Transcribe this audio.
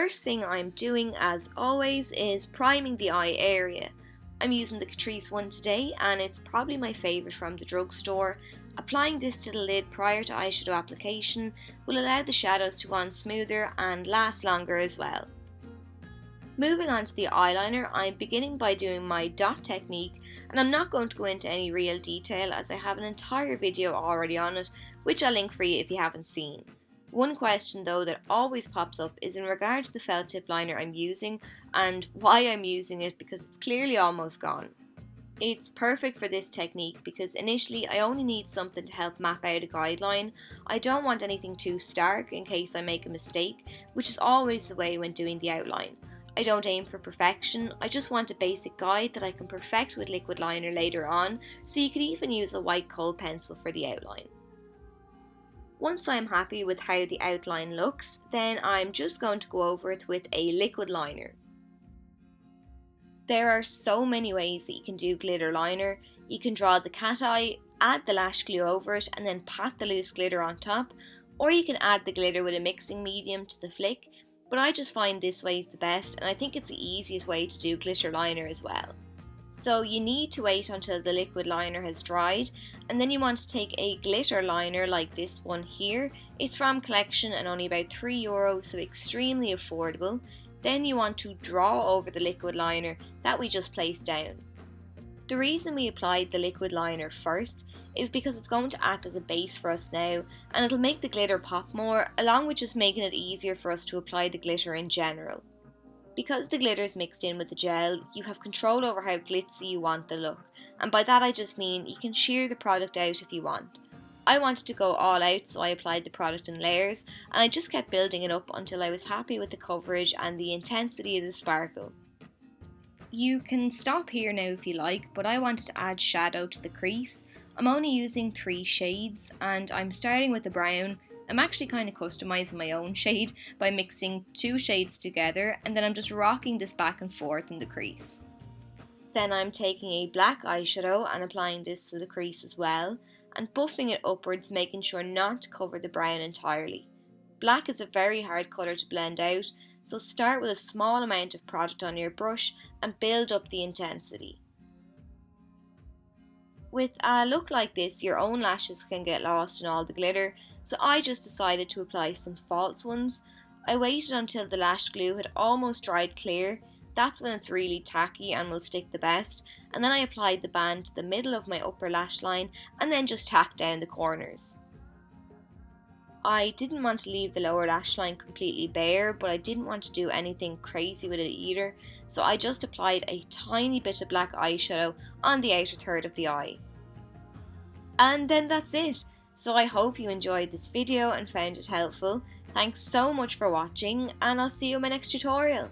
first thing I'm doing, as always, is priming the eye area. I'm using the Catrice one today, and it's probably my favourite from the drugstore. Applying this to the lid prior to eyeshadow application will allow the shadows to go on smoother and last longer as well. Moving on to the eyeliner, I'm beginning by doing my dot technique, and I'm not going to go into any real detail as I have an entire video already on it, which I'll link for you if you haven't seen. One question though that always pops up is in regard to the felt tip liner I'm using and why I'm using it, because it's clearly almost gone. It's perfect for this technique because initially I only need something to help map out a guideline. I don't want anything too stark in case I make a mistake, which is always the way when doing the outline. I don't aim for perfection, I just want a basic guide that I can perfect with liquid liner later on, so you could even use a white kohl pencil for the outline. Once I'm happy with how the outline looks, then I'm just going to go over it with a liquid liner. There are so many ways that you can do glitter liner. You can draw the cat eye, add the lash glue over it and then pat the loose glitter on top, or you can add the glitter with a mixing medium to the flick, but I just find this way is the best and I think it's the easiest way to do glitter liner as well. So you need to wait until the liquid liner has dried, and then you want to take a glitter liner like this one here. It's from Collection and only about €3, so extremely affordable. Then you want to draw over the liquid liner that we just placed down. The reason we applied the liquid liner first is because it's going to act as a base for us now, and it'll make the glitter pop more, along with just making it easier for us to apply the glitter in general. Because the glitter is mixed in with the gel, you have control over how glitzy you want the look, and by that I just mean you can shear the product out if you want. I wanted to go all out, so I applied the product in layers, and I just kept building it up until I was happy with the coverage and the intensity of the sparkle. You can stop here now if you like, but I wanted to add shadow to the crease. I'm only using 3 shades, and I'm starting with the brown. I'm actually kind of customizing my own shade by mixing 2 shades together, and then I'm just rocking this back and forth in the crease. Then I'm taking a black eyeshadow and applying this to the crease as well, and buffing it upwards, making sure not to cover the brown entirely. Black is a very hard colour to blend out, so start with a small amount of product on your brush and build up the intensity. With a look like this, your own lashes can get lost in all the glitter, so I just decided to apply some false ones. I waited until the lash glue had almost dried clear. That's when it's really tacky and will stick the best, and then I applied the band to the middle of my upper lash line and then just tacked down the corners. I didn't want to leave the lower lash line completely bare, but I didn't want to do anything crazy with it either, so I just applied a tiny bit of black eyeshadow on the outer third of the eye. And then that's it. So I hope you enjoyed this video and found it helpful. Thanks so much for watching, and I'll see you in my next tutorial.